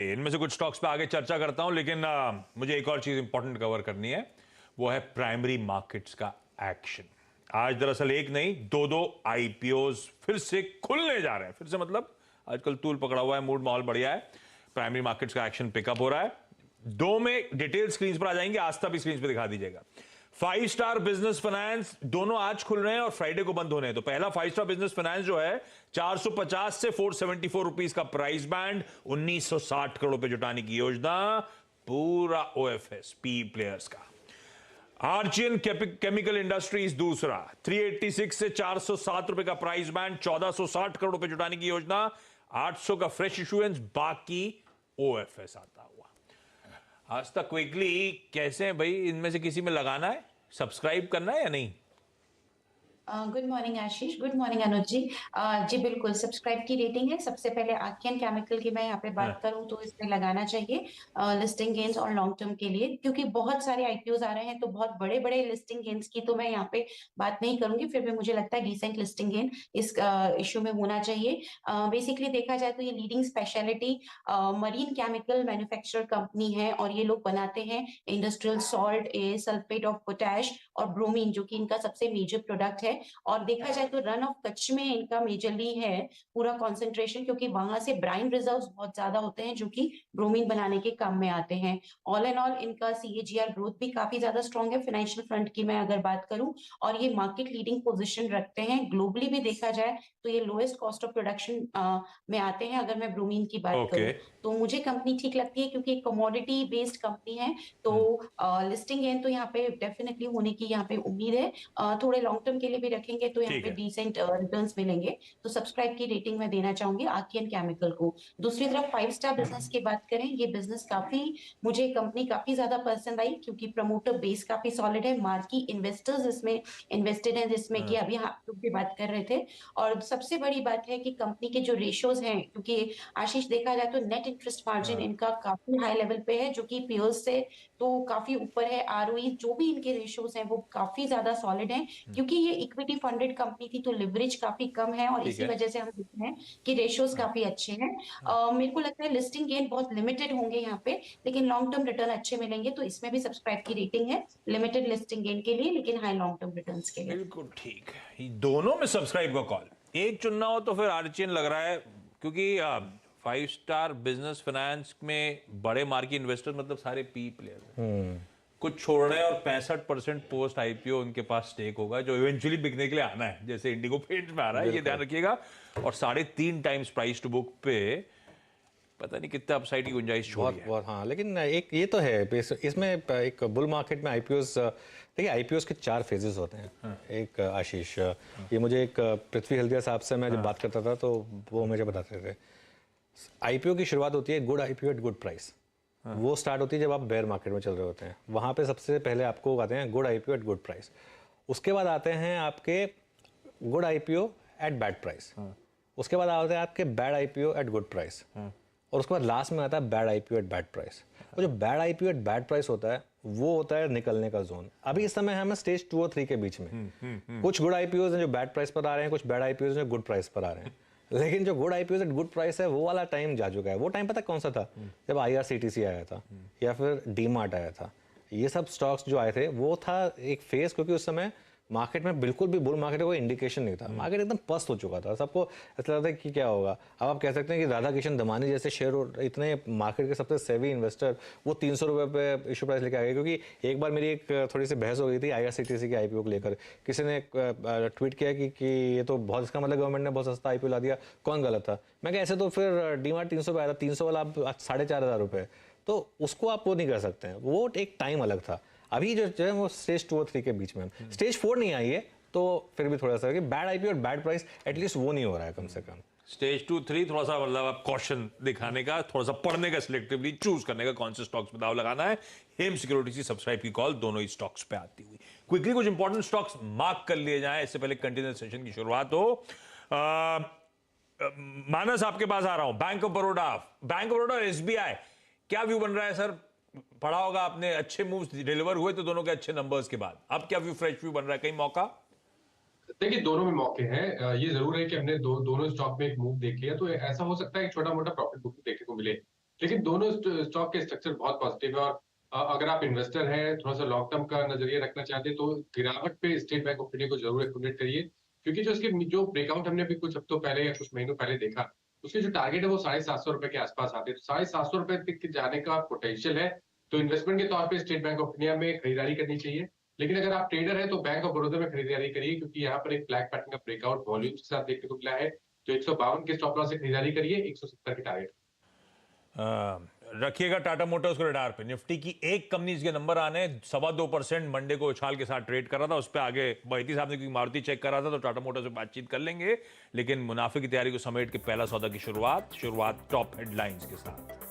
इनमें से कुछ स्टॉक्स पे आगे चर्चा करता हूं, लेकिन मुझे एक और चीज इंपॉर्टेंट कवर करनी है। वो है प्राइमरी मार्केट्स का एक्शन। आज दरअसल एक नहीं, दो दो आईपीओज फिर से खुलने जा रहे हैं। फिर से मतलब आजकल तूल पकड़ा हुआ है, मूड माहौल बढ़िया है, प्राइमरी मार्केट्स का एक्शन पिकअप हो रहा है। दो में डिटेल स्क्रीन पर आ जाएंगे, आस्था भी स्क्रीन पर दिखा दीजिएगा। 5 स्टार बिजनेस फाइनेंस दोनों आज खुल रहे हैं और फ्राइडे को बंद होने हैं। तो पहला 5 स्टार बिजनेस फाइनेंस जो है 450 से 474 रुपीज का प्राइस बैंड, 1960 करोड़ रुपए जुटाने की योजना, पूरा ओएफएस पी प्लेयर्स का। आर्चियन केमिकल इंडस्ट्रीज दूसरा, 386 से 407 रुपए का प्राइस बैंड, 1460 करोड़ रुपए जुटाने की योजना, 800 का फ्रेश इशुएंस, बाकी ओएफएस आता हुआ। आज तक क्विकली कैसे हैं भाई, इनमें से किसी में लगाना है, सब्सक्राइब करना है या नहीं? गुड मॉर्निंग आशीष, गुड मॉर्निंग अनुज जी। जी बिल्कुल, सब्सक्राइब की रेटिंग है। सबसे पहले आर्कियन केमिकल की मैं यहाँ पे बात करूँ तो इसमें लगाना चाहिए लिस्टिंग गेन्स और लॉन्ग टर्म के लिए, क्योंकि बहुत सारे आईपीओज आ रहे हैं। तो बहुत बड़े बड़े लिस्टिंग गेन्स की तो मैं यहाँ पे बात नहीं करूंगी, फिर भी मुझे लगता है डिसेंट लिस्टिंग गेन इस इश्यू में होना चाहिए। बेसिकली देखा जाए तो ये leading speciality marine chemical manufacturer company है और ये लोग बनाते हैं industrial salt, sulphate of potash और ब्रोमीन, जो कि इनका सबसे मेजर प्रोडक्ट है। और देखा जाए तो रन ऑफ कच्छ में इनका मेजरली है पूरा कंसंट्रेशन, क्योंकि वहां से ब्राइन रिजर्व्स बहुत ज्यादा होते हैं जो कि ब्रोमीन बनाने के काम में आते हैं। ऑल एंड ऑल इनका सीएजीआर ग्रोथ भी काफी ज्यादा स्ट्रॉन्ग है। फाइनेंशियल फ्रंट की मैं अगर बात करूं, और ये मार्केट लीडिंग पोजीशन रखते हैं। ग्लोबली भी देखा जाए तो ये लोएस्ट कॉस्ट ऑफ प्रोडक्शन में आते हैं अगर मैं ब्रोमीन की बात करूं। तो मुझे कंपनी ठीक लगती है क्योंकि एक कमोडिटी बेस्ड कंपनी है। तो लिस्टिंग गेन तो यहाँ पे डेफिनेटली होने की यहाँ पे उम्मीद है। थोड़े लॉन्ग टर्म के लिए भी रखेंगे तो यहाँ पे डिसेंट रिटर्न्स मिलेंगे। तो सब्सक्राइब की रेटिंग में देना चाहूंगी आर्कियन केमिकल को। दूसरी तरफ 5 स्टार बिजनेस की बात करें, ये बिजनेस काफी, मुझे कंपनी काफी ज्यादा पसंद आई क्योंकि प्रमोटर बेस काफी सॉलिड है, मार्की इन्वेस्टर्स इसमें इन्वेस्टेड हैं, जिसमें कि अभी आप लोग भी बात कर रहे थे। और सबसे बड़ी बात है कि कंपनी के जो रेशियोज हैं, क्योंकि आशीष देखा जाए तो नेट इंटरेस्ट मार्जिन इनका काफी हाई लेवल पे है, जो कि पीयर्स से तो काफी ऊपर है। आरओई जो भी इनके रेशियोज हैं वो काफी ज्यादा सॉलिड हैं, क्योंकि ये इक्विटी फंडेड कंपनी थी तो लिवरेज काफी कम है और इसी वजह से हम देखते हैं कि रेशियोज काफी अच्छे हैं। मेरे को लगता है लिस्टिंग गेन बहुत लिमिटेड होंगे यहाँ पे, लेकिन लॉन्ग टर्म रिटर्न अच्छे मिलेंगे। तो इसमें भी सब्सक्राइब की रेटिंग है लिमिटेड लिस्टिंग गेन के लिए, लेकिन हाई लॉन्ग टर्म रिटर्न के लिए। बिल्कुल ठीक है, दोनों में सब्सक्राइब का कॉल। एक चुनना हो तो फिर आर्चियन लग रहा है, क्योंकि 5 स्टार बिजनेस फाइनेंस में बड़े मार्की इन्वेस्टर मतलब सारे पी प्लेयर कुछ छोड़ रहे हैं और 65% पोस्ट आईपीओ उनके पास स्टेक होगा, जो इवेंचुअली बिकने के लिए आना है, जैसे इंडिगो पेंट में आ रहा है, ये ध्यान रखिएगा। और 3.5 टाइम्स प्राइस टू बुक पे पता नहीं कितना अपसाइड की गुंजाइश छोड़ी है। बहुत हाँ, लेकिन एक ये तो है इसमें, एक बुल मार्केट में आईपीओस, देखिए आईपीओस के 4 फेजेस होते हैं। एक आशीष, ये मुझे एक पृथ्वी हल्दिया साहब से मैं जब बात करता था तो वो मुझे बताते थे, आईपीओ की शुरुआत होती है good IPO at good price. वो स्टार्ट होती है जब आप बेयर मार्केट में चल रहे होते हैं, वहाँ पे सबसे पहले आपको आते हैं good IPO at good price. उसके बाद आते हैं आपके good IPO at bad price. उसके बाद आते हैं आपके bad IPO at good price. और उसके बाद लास्ट में आता है bad IPO at bad price. और जो bad IPO at bad price होता है वो होता है निकलने का जोन। अभी इस समय हम स्टेज 2 और 3 के बीच में। कुछ गुड आईपीओज हैं जो बैड प्राइस पर आ रहे हैं, कुछ बैड आईपीओज हैं जो गुड प्राइस पर आ रहे हैं। लेकिन जो good IPO at good price है वो वाला टाइम जा चुका है। वो टाइम पता कौन सा था? जब आईआरसीटीसी आया था या फिर डीमार्ट आया था। ये सब स्टॉक्स जो आए थे वो था एक फेज, क्योंकि उस समय मार्केट में बिल्कुल भी बुल मार्केट का कोई इंडिकेशन नहीं था। मार्केट एकदम पस्त हो चुका था, सबको ऐसा लगता है कि क्या होगा। अब आप कह सकते हैं कि राधा किशन दमानी जैसे शेयर, इतने मार्केट के सबसे सेवी इन्वेस्टर, वो 300 रुपये पे इशू प्राइस लेके आ गए। क्योंकि एक बार मेरी एक थोड़ी सी बहस हो गई थी आईआरसीटीसी के आईपीओ को लेकर। किसी ने ट्वीट किया कि ये तो बहुत, इसका मतलब गवर्नमेंट ने बहुत सस्ता आईपीओ ला दिया, कौन गलत था? मैं कहा ऐसे तो फिर डीमार्ट 300 पे आया था, 300 वाला आप 4,500 रुपये, तो उसको आप वो नहीं कर सकते हैं। वो एक टाइम अलग था। अभी जो है वो स्टेज 2 और 3 के बीच में, स्टेज 4 नहीं आई है, तो फिर भी थोड़ा सा कि बैड आईपीओ और बैड प्राइस एटलीस्ट वो नहीं हो रहा है कम से कम। स्टेज 2 3 थोड़ा सा मतलब आप कॉशन दिखाने का, थोड़ा सा पढ़ने का, सिलेक्टिवली चूज करने का, कौन से स्टॉक्स में दाव लगाना है। हेम सिक्योरिटी की सब्सक्राइब की कॉल दोनों ही स्टॉक्स पे आती हुई। क्विकली कुछ इंपॉर्टेंट स्टॉक्स मार्क कर लिए जाएं इससे पहले कंटिन्यूअस सेशन की शुरुआत हो। मानस आपके पास आ रहा हूं, बैंक ऑफ बड़ौदा और एसबीआई, क्या व्यू बन रहा है सर? पढ़ा होगा आपने, अच्छे मूव्स डिलीवर हुए तो दोनों के अच्छे नंबर्स के बाद अब क्या व्यू, फ्रेश व्यू बन रहा है, कहीं मौका? देखिए दोनों में मौके हैं। ये जरूर है कि हमने दोनों स्टॉक में एक मूव देख लिया, तो ऐसा हो सकता है कि छोटा मोटा प्रॉफिट बुकिंग देखने को मिले। लेकिन दोनों स्टॉक के स्ट्रक्चर बहुत पॉजिटिव है और अगर आप इन्वेस्टर हैं, थोड़ा सा लॉन्ग टर्म का नजरिया रखना चाहते हैं, तो गिरावट पे स्टेट बैंक ऑफ इंडिया को जरूर एक्यूमुलेट करिए, क्योंकि जो ब्रेकआउट हमने अभी कुछ हफ्तों पहले या कुछ महीनों पहले देखा, उसके जो टारगेट है वो 750 रुपए के आसपास आते हैं, तो 750 रुपए तक जाने का पोटेंशियल है। तो इन्वेस्टमेंट के तौर पे स्टेट बैंक ऑफ इंडिया में खरीदारी करनी चाहिए। लेकिन अगर आप ट्रेडर हैं तो बैंक ऑफ बड़ौदा में खरीदारी करिए, क्योंकि यहाँ पर एक फ्लैग पैटर्न का ब्रेकआउट वॉल्यूम के साथ देखने को मिला है। तो 152 के स्टॉप लॉस से खरीदारी करिए, 170 के टारगेट। रखिएगा टाटा मोटर्स को रडार पे। निफ्टी की एक कंपनीज के नंबर आने, 2.25% मंडे को उछाल के साथ ट्रेड कर रहा था, उस पर आगे बहती साहब ने क्योंकि मारुति चेक कर रहा था तो टाटा मोटर्स से बातचीत कर लेंगे, लेकिन मुनाफे की तैयारी को समेट के पहला सौदा की शुरुआत टॉप हेडलाइंस के साथ।